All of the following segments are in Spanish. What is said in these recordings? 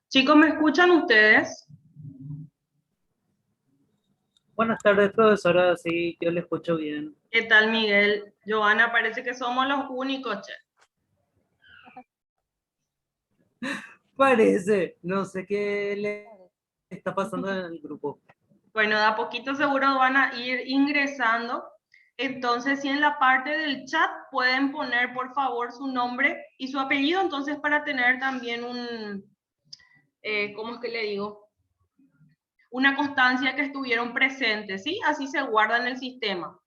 Chicos, ¿me escuchan ustedes? Buenas tardes, profesora. Sí, yo le escucho bien. ¿Qué tal, Miguel? Joana, parece que somos los únicos, che. Parece, no sé qué le está pasando en el grupo. Bueno, de a poquito seguro van a ir ingresando. Entonces, si en la parte del chat pueden poner, por favor, su nombre y su apellido, entonces para tener también ¿cómo es que le digo? Una constancia que estuvieron presentes, ¿sí? Así se guarda en el sistema.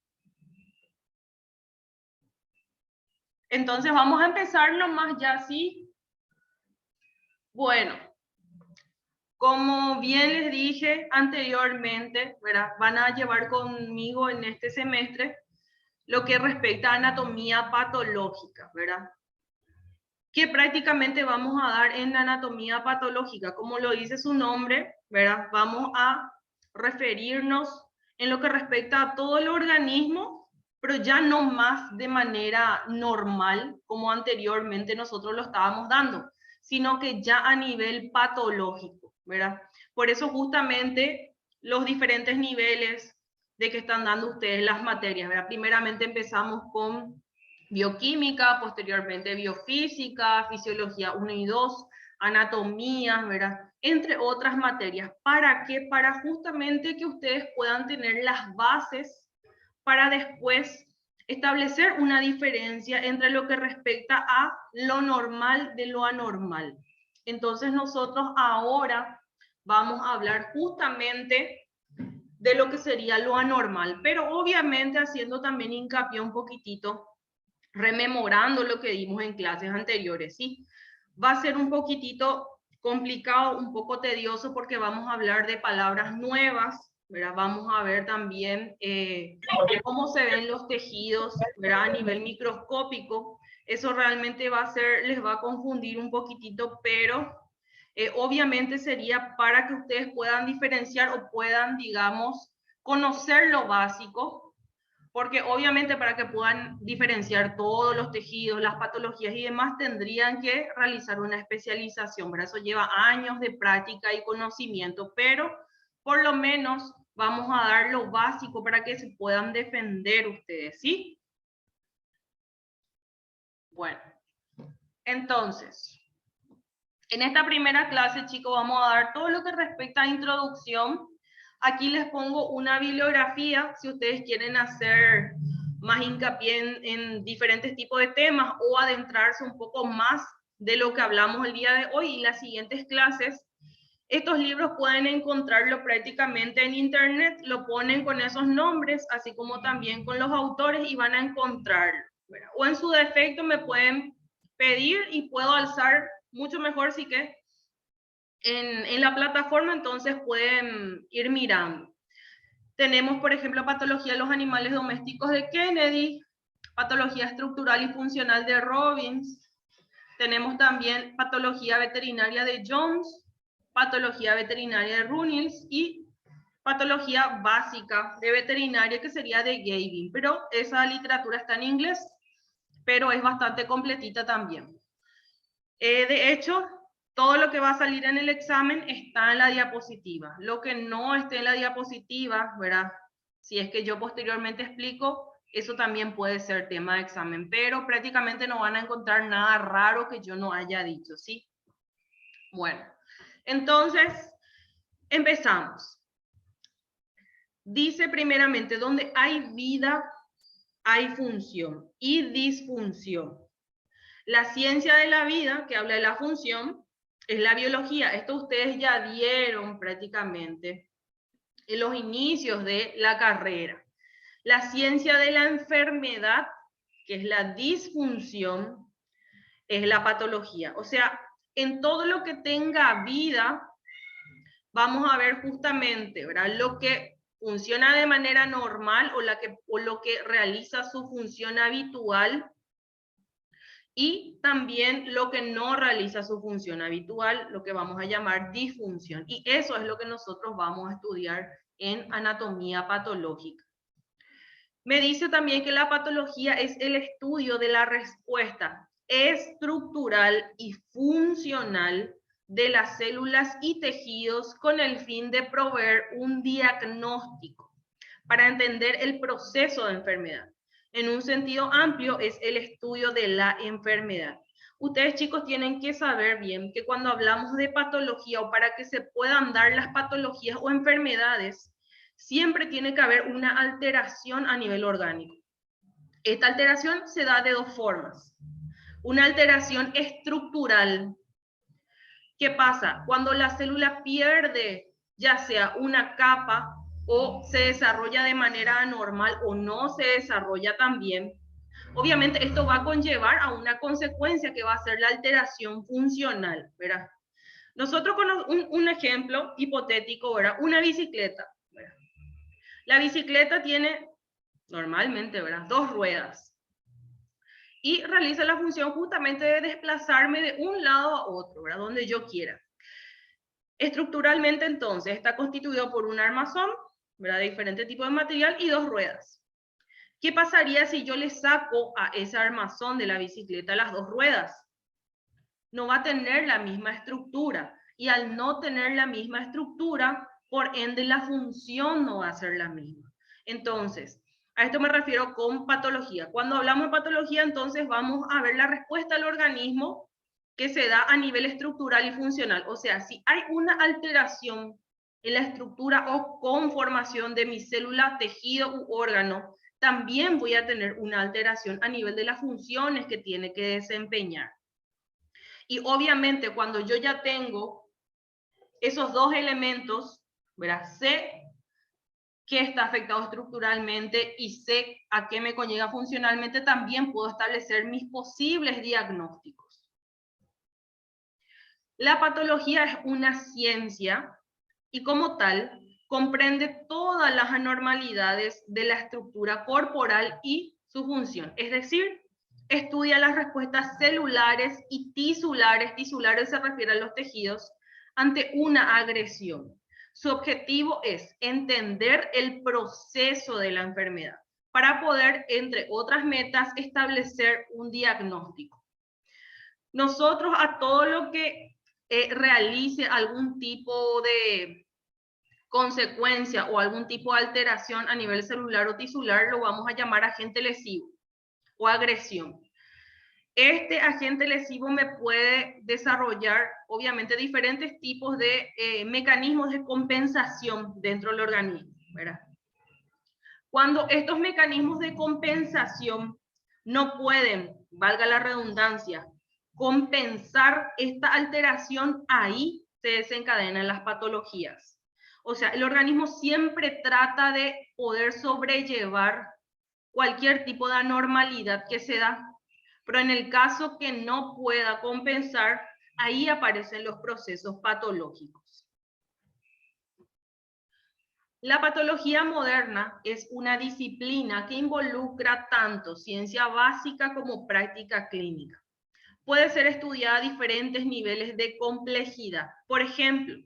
Entonces, vamos a empezar nomás ya, ¿sí? Bueno, como bien les dije anteriormente, ¿verdad? Van a llevar conmigo en este semestre lo que respecta a anatomía patológica, ¿verdad? Que prácticamente vamos a dar en la anatomía patológica, como lo dice su nombre, ¿verdad? Vamos a referirnos en lo que respecta a todo el organismo, pero ya no más de manera normal, como anteriormente nosotros lo estábamos dando, sino que ya a nivel patológico, ¿verdad? Por eso justamente los diferentes niveles de que están dando ustedes las materias, ¿verdad? Primeramente empezamos con bioquímica, posteriormente biofísica, fisiología 1 y 2, anatomía, ¿verdad? Entre otras materias. ¿Para qué? Para justamente que ustedes puedan tener las bases para después establecer una diferencia entre lo que respecta a lo normal de lo anormal. Entonces nosotros ahora vamos a hablar justamente de lo que sería lo anormal, pero obviamente haciendo también hincapié un poquitito, rememorando lo que dimos en clases anteriores, ¿sí? Va a ser un poquitito complicado, un poco tedioso porque vamos a hablar de palabras nuevas, ¿verdad? Vamos a ver también cómo se ven los tejidos, ¿verdad? A nivel microscópico. Eso realmente va a ser, les va a confundir un poquitito, pero obviamente sería para que ustedes puedan diferenciar o puedan, digamos, conocer lo básico, porque obviamente para que puedan diferenciar todos los tejidos, las patologías y demás, tendrían que realizar una especialización, ¿verdad? Eso lleva años de práctica y conocimiento, pero por lo menos vamos a dar lo básico para que se puedan defender ustedes, ¿sí? Bueno, entonces, en esta primera clase, chicos, vamos a dar todo lo que respecta a introducción. Aquí les pongo una bibliografía si ustedes quieren hacer más hincapié en diferentes tipos de temas o adentrarse un poco más de lo que hablamos el día de hoy y las siguientes clases. Estos libros pueden encontrarlo prácticamente en internet, lo ponen con esos nombres, así como también con los autores y van a encontrarlo. O en su defecto me pueden pedir y puedo alzar mucho mejor sí que en la plataforma, entonces pueden ir mirando. Tenemos, por ejemplo, patología de los animales domésticos de Kennedy, patología estructural y funcional de Robbins. Tenemos también patología veterinaria de Jones, patología veterinaria de Runels y patología básica de veterinaria que sería de Gavin. Pero esa literatura está en inglés, pero es bastante completita también. De hecho, todo lo que va a salir en el examen está en la diapositiva. Lo que no esté en la diapositiva, ¿verdad? Si es que yo posteriormente explico, eso también puede ser tema de examen, pero prácticamente no van a encontrar nada raro que yo no haya dicho, ¿sí? Bueno, entonces, empezamos. Dice primeramente, donde hay vida, hay función y disfunción. La ciencia de la vida, que habla de la función, es la biología. Esto ustedes ya dieron prácticamente en los inicios de la carrera. La ciencia de la enfermedad, que es la disfunción, es la patología. O sea, en todo lo que tenga vida, vamos a ver justamente, ¿verdad? Lo que funciona de manera normal o lo que realiza su función habitual y también lo que no realiza su función habitual, lo que vamos a llamar disfunción. Y eso es lo que nosotros vamos a estudiar en anatomía patológica. Me dice también que la patología es el estudio de la respuesta estructural y funcional de las células y tejidos con el fin de proveer un diagnóstico para entender el proceso de enfermedad. En un sentido amplio es el estudio de la enfermedad. Ustedes, chicos, tienen que saber bien que cuando hablamos de patología o para que se puedan dar las patologías o enfermedades, siempre tiene que haber una alteración a nivel orgánico. Esta alteración se da de dos formas. Una alteración estructural. ¿Qué pasa? Cuando la célula pierde ya sea una capa o se desarrolla de manera anormal o no se desarrolla tan bien, obviamente esto va a conllevar a una consecuencia que va a ser la alteración funcional, ¿verdad? Nosotros con un ejemplo hipotético, ¿verdad? Una bicicleta, ¿verdad? La bicicleta tiene normalmente, ¿verdad? Dos ruedas y realiza la función justamente de desplazarme de un lado a otro, ¿verdad? Donde yo quiera. Estructuralmente, entonces, está constituido por un armazón, ¿verdad? De diferente tipo de material y dos ruedas. ¿Qué pasaría si yo le saco a ese armazón de la bicicleta las dos ruedas? No va a tener la misma estructura. Y al no tener la misma estructura, por ende la función no va a ser la misma. Entonces, a esto me refiero con patología. Cuando hablamos de patología, entonces vamos a ver la respuesta del organismo que se da a nivel estructural y funcional. O sea, si hay una alteración en la estructura o conformación de mi célula, tejido u órgano, también voy a tener una alteración a nivel de las funciones que tiene que desempeñar. Y obviamente cuando yo ya tengo esos dos elementos, ¿verdad? Sé qué está afectado estructuralmente y sé a qué me conlleva funcionalmente, también puedo establecer mis posibles diagnósticos. La patología es una ciencia y como tal comprende todas las anormalidades de la estructura corporal y su función. Es decir, estudia las respuestas celulares y tisulares. Tisulares se refiere a los tejidos ante una agresión. Su objetivo es entender el proceso de la enfermedad para poder, entre otras metas, establecer un diagnóstico. Nosotros a todo lo que realice algún tipo de consecuencia o algún tipo de alteración a nivel celular o tisular, lo vamos a llamar agente lesivo o agresión. Este agente lesivo me puede desarrollar, obviamente, diferentes tipos de mecanismos de compensación dentro del organismo, ¿verdad? Cuando estos mecanismos de compensación no pueden, valga la redundancia, compensar esta alteración, ahí se desencadenan las patologías. O sea, el organismo siempre trata de poder sobrellevar cualquier tipo de anormalidad que se da, pero en el caso que no pueda compensar, ahí aparecen los procesos patológicos. La patología moderna es una disciplina que involucra tanto ciencia básica como práctica clínica. Puede ser estudiada a diferentes niveles de complejidad. Por ejemplo,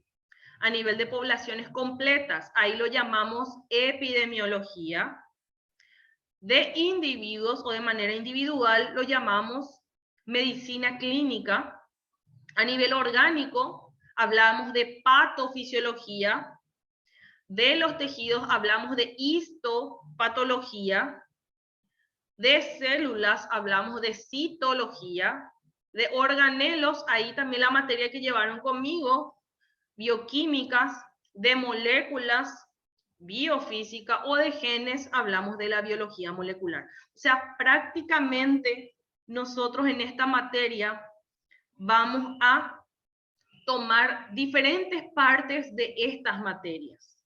a nivel de poblaciones completas, ahí lo llamamos epidemiología. De individuos o de manera individual lo llamamos medicina clínica. A nivel orgánico hablamos de patofisiología. De los tejidos hablamos de histopatología. De células hablamos de citología. De organelos, ahí también la materia que llevaron conmigo, bioquímicas. De moléculas, biofísica, o de genes, hablamos de la biología molecular. O sea, prácticamente nosotros en esta materia vamos a tomar diferentes partes de estas materias.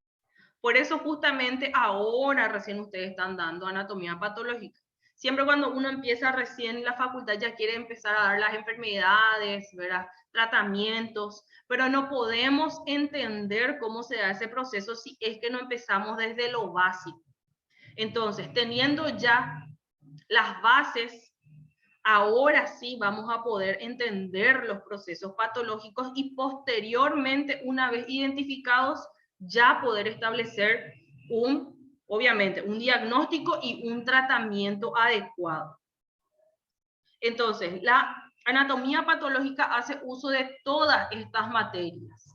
Por eso justamente ahora recién ustedes están dando anatomía patológica. Siempre cuando uno empieza recién la facultad ya quiere empezar a dar las enfermedades, ¿verdad? Tratamientos, pero no podemos entender cómo se da ese proceso si es que no empezamos desde lo básico. Entonces, teniendo ya las bases, ahora sí vamos a poder entender los procesos patológicos y posteriormente, una vez identificados, ya poder establecer obviamente, un diagnóstico y un tratamiento adecuado. Entonces, anatomía patológica hace uso de todas estas materias.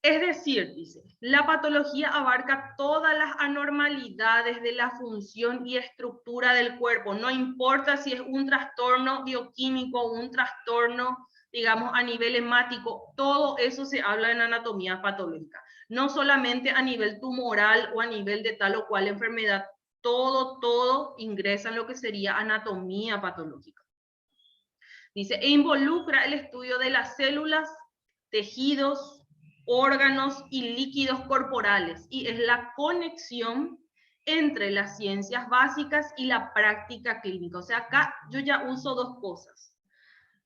Es decir, dice, la patología abarca todas las anormalidades de la función y estructura del cuerpo. No importa si es un trastorno bioquímico o un trastorno, digamos, a nivel hemático, todo eso se habla en anatomía patológica. No solamente a nivel tumoral o a nivel de tal o cual enfermedad, todo ingresa en lo que sería anatomía patológica. Dice, e involucra el estudio de las células, tejidos, órganos y líquidos corporales, y es la conexión entre las ciencias básicas y la práctica clínica. O sea, acá yo ya uso dos cosas.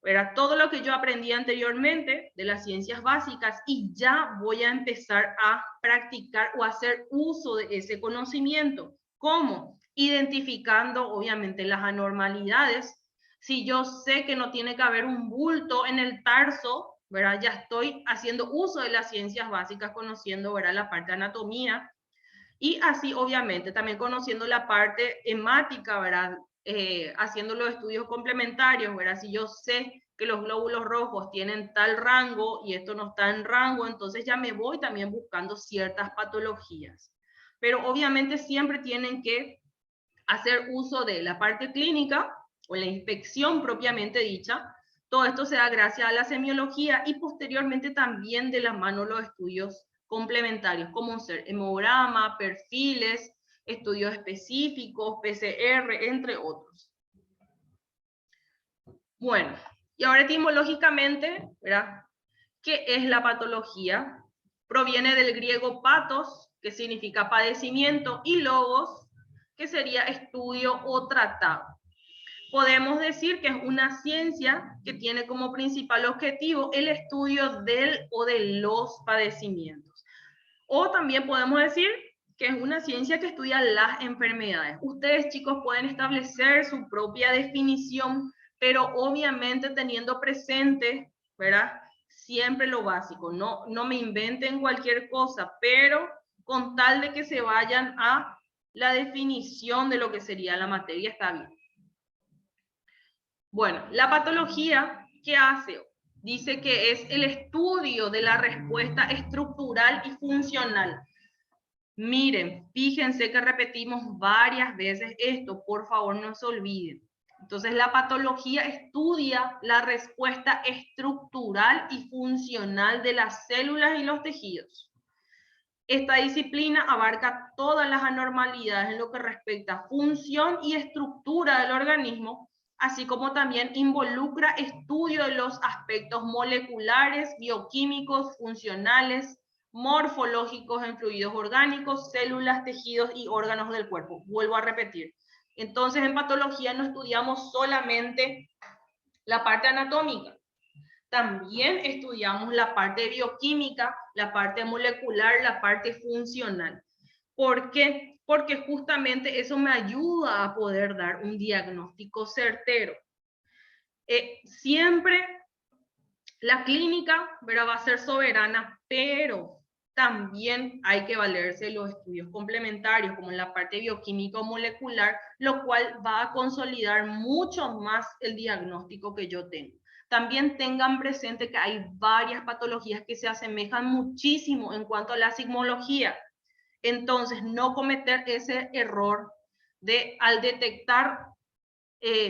Era todo lo que yo aprendí anteriormente de las ciencias básicas y ya voy a empezar a practicar o hacer uso de ese conocimiento. ¿Cómo? Identificando, obviamente, las anormalidades. Si yo sé que no tiene que haber un bulto en el tarso, ¿verdad? Ya estoy haciendo uso de las ciencias básicas, conociendo, ¿verdad?, la parte de anatomía. Y así, obviamente, también conociendo la parte hemática, ¿verdad? Haciendo los estudios complementarios, ¿verdad? Si yo sé que los glóbulos rojos tienen tal rango y esto no está en rango, entonces ya me voy también buscando ciertas patologías. Pero obviamente siempre tienen que hacer uso de la parte clínica o la inspección propiamente dicha. Todo esto se da gracias a la semiología y posteriormente también de la mano los estudios complementarios, como ser hemograma, perfiles, estudios específicos, PCR, entre otros. Bueno, y ahora etimológicamente, ¿verdad? ¿Qué es la patología? Proviene del griego patos, que significa padecimiento, y logos, que sería estudio o tratado. Podemos decir que es una ciencia que tiene como principal objetivo el estudio del o de los padecimientos. O también podemos decir que es una ciencia que estudia las enfermedades. Ustedes, chicos, pueden establecer su propia definición, pero obviamente teniendo presente, ¿verdad?, siempre lo básico. No me inventen cualquier cosa, pero con tal de que se vayan a la definición de lo que sería la materia, está bien. Bueno, la patología, ¿qué hace? Dice que es el estudio de la respuesta estructural y funcional. Miren, fíjense que repetimos varias veces esto, por favor no se olviden. Entonces, la patología estudia la respuesta estructural y funcional de las células y los tejidos. Esta disciplina abarca todas las anormalidades en lo que respecta a función y estructura del organismo, así como también involucra estudio de los aspectos moleculares, bioquímicos, funcionales, morfológicos en fluidos orgánicos, células, tejidos y órganos del cuerpo. Vuelvo a repetir. Entonces, en patología no estudiamos solamente la parte anatómica, también estudiamos la parte bioquímica, la parte molecular, la parte funcional. ¿Por qué? Porque justamente eso me ayuda a poder dar un diagnóstico certero. Siempre la clínica, ¿verdad?, va a ser soberana, pero también hay que valerse de los estudios complementarios, como en la parte bioquímica o molecular, lo cual va a consolidar mucho más el diagnóstico que yo tengo. También tengan presente que hay varias patologías que se asemejan muchísimo en cuanto a la sigmología. Entonces, no cometer ese error de al detectar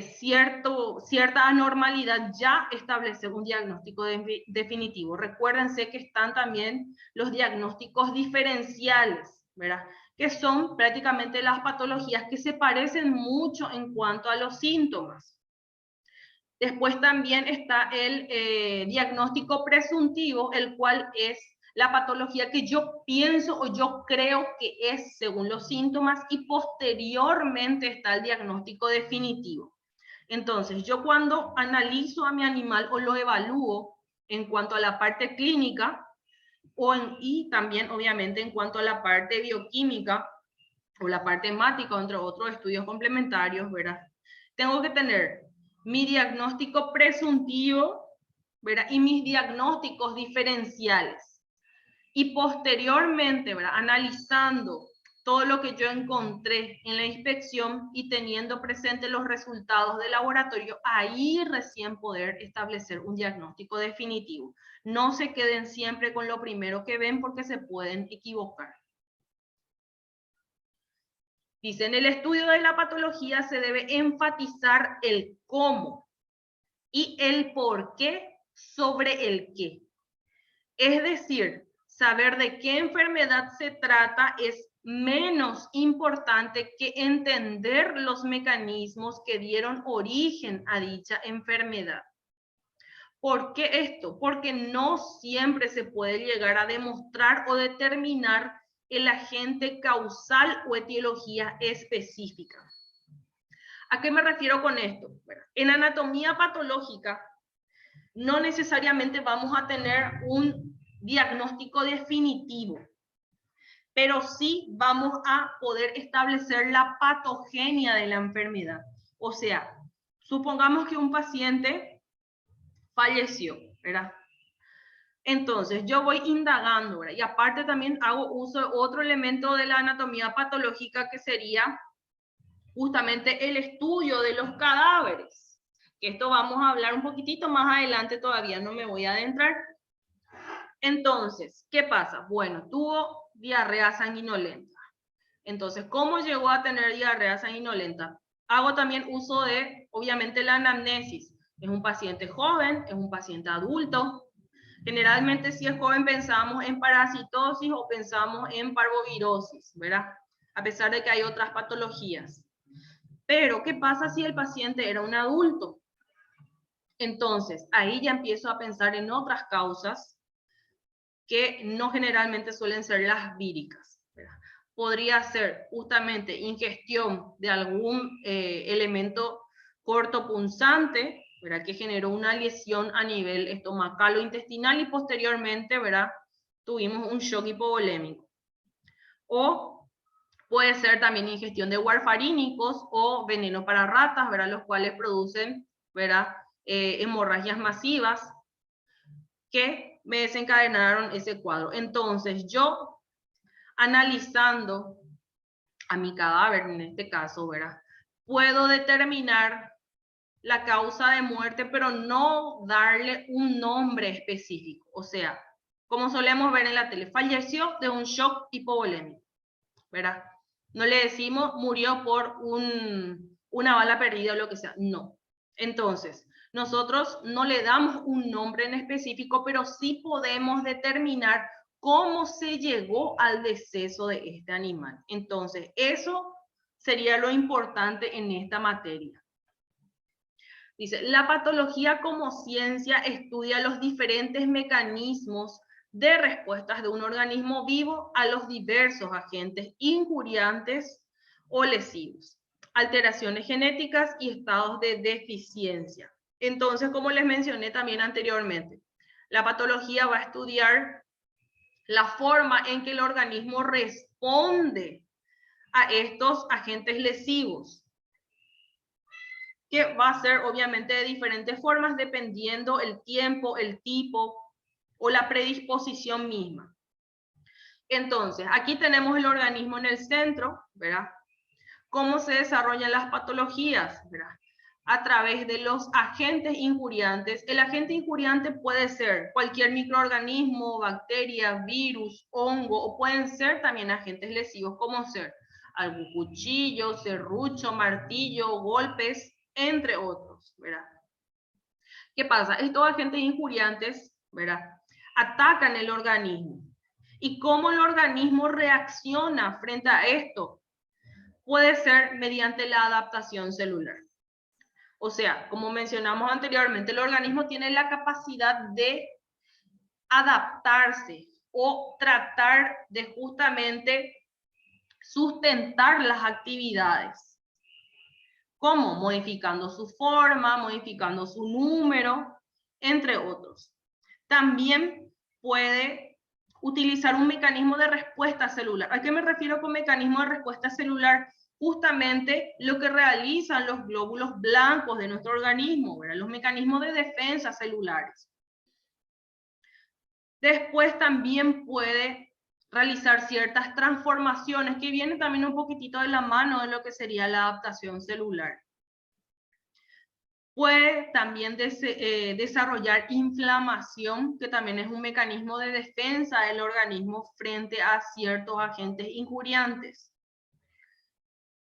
cierta anormalidad ya establecer un diagnóstico definitivo. Recuérdense que están también los diagnósticos diferenciales, ¿verdad?, que son prácticamente las patologías que se parecen mucho en cuanto a los síntomas. Después también está el diagnóstico presuntivo, el cual es la patología que yo pienso o yo creo que es según los síntomas, y posteriormente está el diagnóstico definitivo. Entonces, yo cuando analizo a mi animal o lo evalúo en cuanto a la parte clínica y también obviamente en cuanto a la parte bioquímica o la parte hemática, entre otros estudios complementarios, ¿verdad?, tengo que tener mi diagnóstico presuntivo, ¿verdad?, y mis diagnósticos diferenciales. Y posteriormente, ¿verdad?, analizando todo lo que yo encontré en la inspección y teniendo presente los resultados del laboratorio, ahí recién poder establecer un diagnóstico definitivo. No se queden siempre con lo primero que ven porque se pueden equivocar. Dice, en el estudio de la patología se debe enfatizar el cómo y el por qué sobre el qué. Es decir, saber de qué enfermedad se trata es menos importante que entender los mecanismos que dieron origen a dicha enfermedad. ¿Por qué esto? Porque no siempre se puede llegar a demostrar o determinar el agente causal o etiología específica. ¿A qué me refiero con esto? Bueno, en anatomía patológica no necesariamente vamos a tener un diagnóstico definitivo, pero sí vamos a poder establecer la patogenia de la enfermedad. O sea, supongamos que un paciente falleció, ¿verdad? Entonces, yo voy indagando, ¿verdad? Y aparte también hago uso de otro elemento de la anatomía patológica que sería justamente el estudio de los cadáveres. Esto vamos a hablar un poquitito más adelante, todavía no me voy a adentrar. Entonces, ¿qué pasa? Bueno, tuvo diarrea sanguinolenta. Entonces, ¿cómo llegó a tener diarrea sanguinolenta? Hago también uso de, obviamente, la anamnesis. ¿Es un paciente joven? ¿Es un paciente adulto? Generalmente, si es joven, pensamos en parasitosis o pensamos en parvovirosis, ¿verdad? A pesar de que hay otras patologías. Pero, ¿qué pasa si el paciente era un adulto? Entonces, ahí ya empiezo a pensar en otras causas que no generalmente suelen ser las víricas, ¿verdad? Podría ser justamente ingestión de algún elemento cortopunzante, ¿verdad? Que generó una lesión a nivel estomacal o intestinal y posteriormente, ¿verdad? Tuvimos un shock hipovolémico. O puede ser también ingestión de warfarínicos o veneno para ratas, ¿verdad? Los cuales producen, ¿verdad? Hemorragias masivas que me desencadenaron ese cuadro. Entonces, yo analizando a mi cadáver, en este caso, ¿verdad? Puedo determinar la causa de muerte, pero no darle un nombre específico. O sea, como solemos ver en la tele, falleció de un shock hipovolémico, ¿verdad? No le decimos murió por una bala perdida o lo que sea, no. Entonces, nosotros no le damos un nombre en específico, pero sí podemos determinar cómo se llegó al deceso de este animal. Entonces, eso sería lo importante en esta materia. Dice, la patología como ciencia estudia los diferentes mecanismos de respuestas de un organismo vivo a los diversos agentes injuriantes o lesivos, alteraciones genéticas y estados de deficiencia. Entonces, como les mencioné también anteriormente, la patología va a estudiar la forma en que el organismo responde a estos agentes lesivos, que va a ser obviamente de diferentes formas dependiendo el tiempo, el tipo o la predisposición misma. Entonces, aquí tenemos el organismo en el centro, ¿verdad? ¿Cómo se desarrollan las patologías? ¿Verdad? A través de los agentes injuriantes. El agente injuriante puede ser cualquier microorganismo, bacteria, virus, hongo, o pueden ser también agentes lesivos como ser algún cuchillo, serrucho, martillo, golpes, entre otros, ¿verdad? ¿Qué pasa? Estos agentes injuriantes, ¿verdad? Atacan el organismo. ¿Y cómo el organismo reacciona frente a esto? Puede ser mediante la adaptación celular. O sea, como mencionamos anteriormente, el organismo tiene la capacidad de adaptarse o tratar de justamente sustentar las actividades. ¿Cómo? Modificando su forma, modificando su número, entre otros. También puede utilizar un mecanismo de respuesta celular. ¿A qué me refiero con mecanismo de respuesta celular? Justamente lo que realizan los glóbulos blancos de nuestro organismo, ¿verdad? Los mecanismos de defensa celulares. Después también puede realizar ciertas transformaciones que vienen también un poquitito de la mano de lo que sería la adaptación celular. Puede también desarrollar inflamación, que también es un mecanismo de defensa del organismo frente a ciertos agentes injuriantes.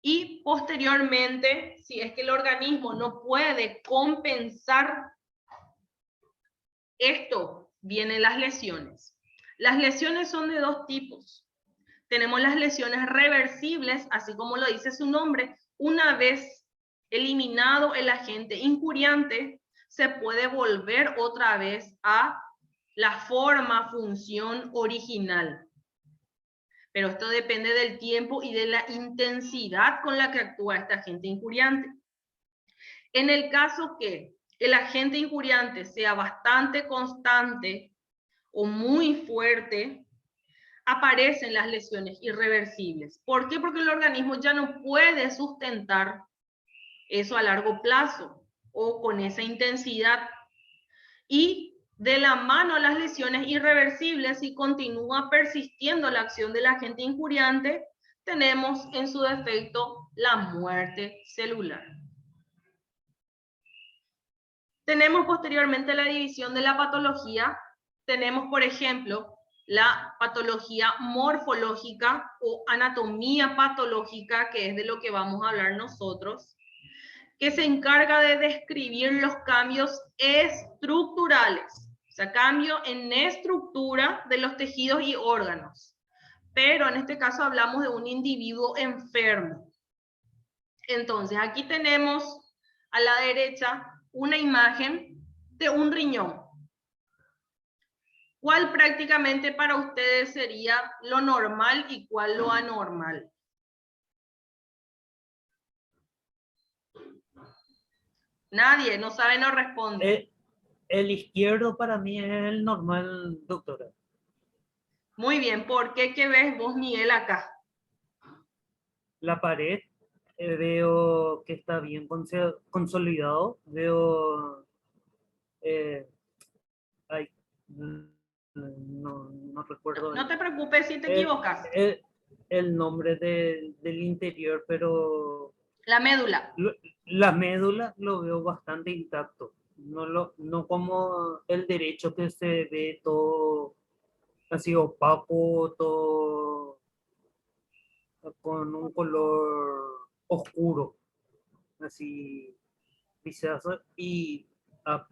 Y posteriormente, si es que el organismo no puede compensar esto, vienen las lesiones. Las lesiones son de dos tipos. Tenemos las lesiones reversibles, así como lo dice su nombre. Una vez eliminado el agente injuriante, se puede volver otra vez a la forma, función original. Pero esto depende del tiempo y de la intensidad con la que actúa este agente injuriante. En el caso que el agente injuriante sea bastante constante o muy fuerte, aparecen las lesiones irreversibles. ¿Por qué? Porque el organismo ya no puede sustentar eso a largo plazo o con esa intensidad. Y de la mano a las lesiones irreversibles, si continúa persistiendo la acción del agente injuriante, tenemos en su defecto la muerte celular. Tenemos posteriormente la división de la patología. Tenemos, por ejemplo, la patología morfológica o anatomía patológica, que es de lo que vamos a hablar nosotros, que se encarga de describir los cambios estructurales, o sea, cambio en estructura de los tejidos y órganos. Pero en este caso hablamos de un individuo enfermo. Entonces, aquí tenemos a la derecha una imagen de un riñón. ¿Cuál prácticamente para ustedes sería lo normal y cuál lo anormal? Nadie, no sabe, no responde. El izquierdo para mí es el normal, doctora. Muy bien, ¿por qué? ¿Qué ves vos, Miguel, acá? La pared, veo que está bien consolidado. Veo... ay, no recuerdo No te preocupes si te el, equivocas. el nombre del interior, pero La médula. la médula lo veo bastante intacto. No como el derecho que se ve todo así opaco, todo con un color oscuro, así grisáceo, y a-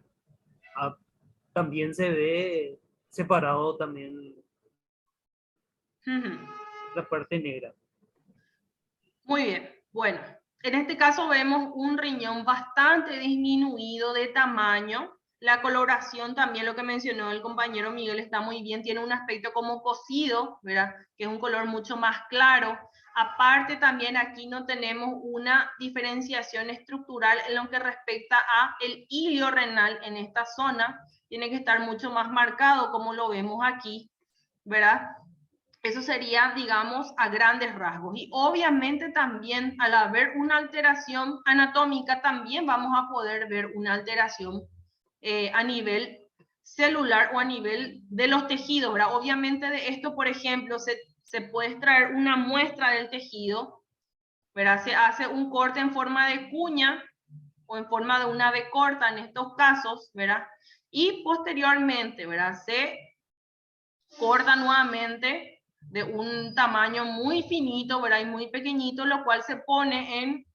a- también se ve separado también la parte negra. Muy bien, bueno, en este caso vemos un riñón bastante disminuido de tamaño. La coloración también, lo que mencionó el compañero Miguel, está muy bien, tiene un aspecto como cocido, ¿verdad? Que es un color mucho más claro. Aparte también aquí no tenemos una diferenciación estructural en lo que respecta a el hilio renal en esta zona. Tiene que estar mucho más marcado como lo vemos aquí, ¿verdad? Eso sería, digamos, a grandes rasgos. Y obviamente también al haber una alteración anatómica, también vamos a poder ver una alteración a nivel celular o a nivel de los tejidos, ¿verdad? Obviamente de esto, por ejemplo, se puede extraer una muestra del tejido, ¿verdad? Se hace un corte en forma de cuña o en forma de una B corta en estos casos, ¿verdad? Y posteriormente, ¿verdad? Se corta nuevamente de un tamaño muy finito, ¿verdad? Y muy pequeñito, lo cual se pone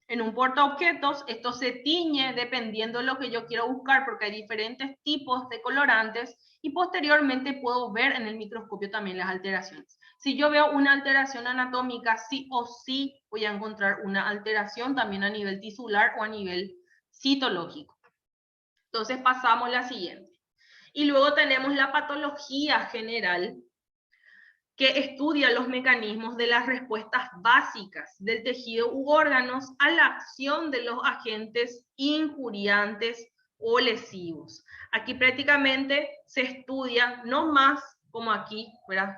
en un portaobjetos. Esto se tiñe dependiendo de lo que yo quiero buscar, porque hay diferentes tipos de colorantes, y posteriormente puedo ver en el microscopio también las alteraciones. Si yo veo una alteración anatómica, sí o sí voy a encontrar una alteración también a nivel tisular o a nivel citológico. Entonces pasamos a la siguiente. Y luego tenemos la patología general, que estudia los mecanismos de las respuestas básicas del tejido u órganos a la acción de los agentes injuriantes o lesivos. Aquí prácticamente se estudia no más como aquí, ¿verdad?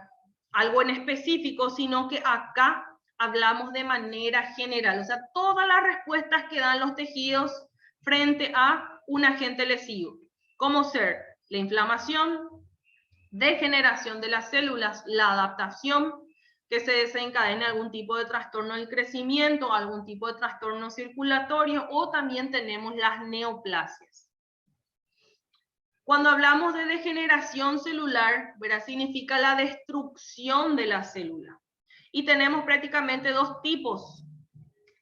Algo en específico, sino que acá hablamos de manera general, o sea, todas las respuestas que dan los tejidos frente a un agente lesivo, como ser la inflamación, degeneración de las células, la adaptación, que se desencadene algún tipo de trastorno del crecimiento, algún tipo de trastorno circulatorio, o también tenemos las neoplasias. Cuando hablamos de degeneración celular, ¿verdad? Significa la destrucción de la célula. Y tenemos prácticamente dos tipos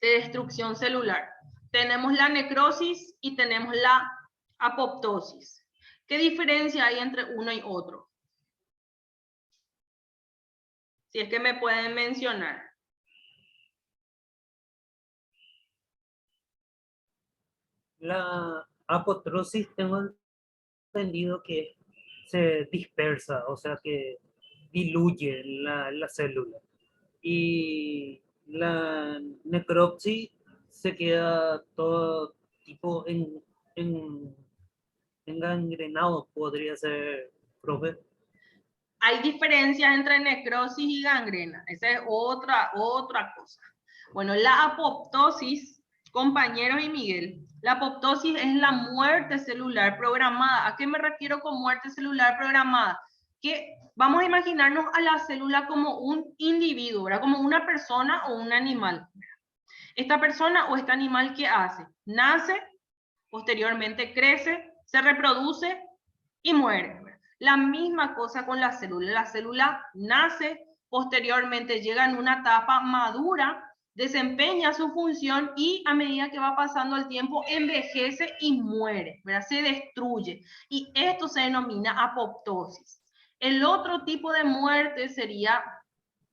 de destrucción celular. Tenemos la necrosis y tenemos la apoptosis. ¿Qué diferencia hay entre uno y otro? Si es que me pueden mencionar. La apoptosis tengo entendido que se dispersa, o sea que diluye la célula. Y la necropsia se queda todo tipo en, engangrenado, podría ser, profe. Hay diferencias entre necrosis y gangrena. Esa es otra cosa. Bueno, la apoptosis, compañeros y Miguel, la apoptosis es la muerte celular programada. ¿A qué me refiero con muerte celular programada? Que vamos a imaginarnos a la célula como un individuo, ¿verdad? Como una persona o un animal. Esta persona o este animal, ¿qué hace? Nace, posteriormente crece, se reproduce y muere. La misma cosa con la célula. La célula nace, posteriormente llega en una etapa madura, desempeña su función y a medida que va pasando el tiempo envejece y muere, ¿verdad? Se destruye. Y esto se denomina apoptosis. El otro tipo de muerte sería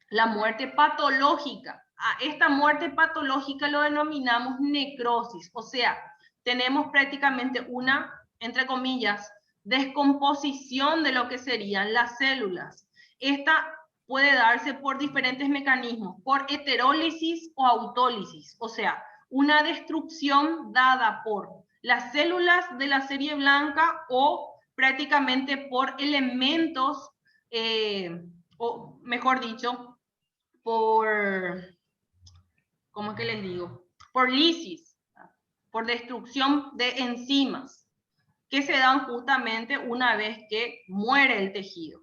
la muerte patológica. A esta muerte patológica lo denominamos necrosis, o sea, tenemos prácticamente una, entre comillas, descomposición de lo que serían las células. Esta puede darse por diferentes mecanismos, por heterólisis o autólisis, o sea, una destrucción dada por las células de la serie blanca o prácticamente por elementos, o mejor dicho, ¿cómo es que les digo? Por lisis, por destrucción de enzimas, que se dan justamente una vez que muere el tejido.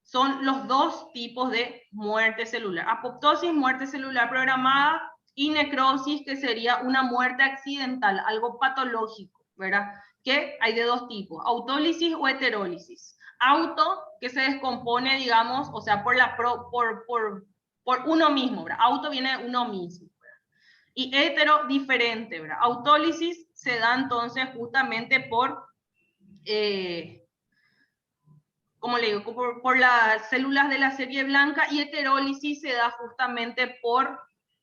Son los dos tipos de muerte celular. Apoptosis, muerte celular programada, y necrosis, que sería una muerte accidental, algo patológico, ¿verdad? Que hay de dos tipos, autólisis o heterólisis. Auto, que se descompone, digamos, o sea, por uno mismo, ¿verdad? Auto viene de uno mismo, ¿verdad? Y hetero, diferente, ¿verdad? Autólisis se da entonces justamente como le digo, por las células de la serie blanca, y heterólisis se da justamente por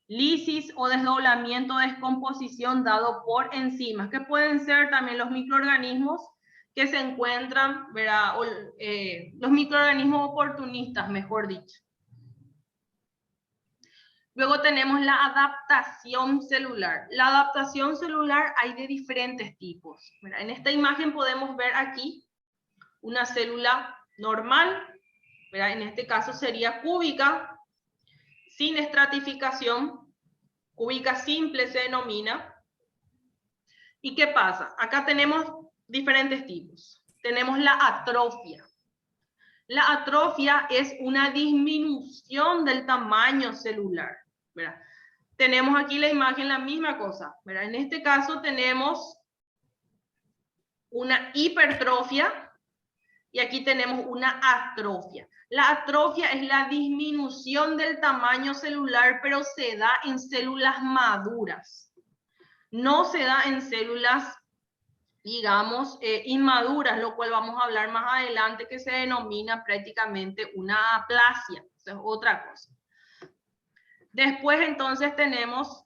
lisis o desdoblamiento, descomposición dado por enzimas, que pueden ser también los microorganismos que se encuentran, ¿verdad? Los microorganismos oportunistas, mejor dicho. Luego tenemos la adaptación celular. La adaptación celular hay de diferentes tipos, ¿verdad? En esta imagen podemos ver aquí una célula normal, ¿verdad? En este caso sería cúbica, sin estratificación, cúbica simple se denomina. ¿Y qué pasa? Acá tenemos diferentes tipos. Tenemos la atrofia. La atrofia es una disminución del tamaño celular, ¿verdad? Tenemos aquí la imagen, la misma cosa, ¿verdad? En este caso tenemos una hipertrofia y aquí tenemos una atrofia. La atrofia es la disminución del tamaño celular, pero se da en células maduras. No se da en células, digamos, inmaduras, lo cual vamos a hablar más adelante, que se denomina prácticamente una aplasia. Eso es otra cosa. Después entonces tenemos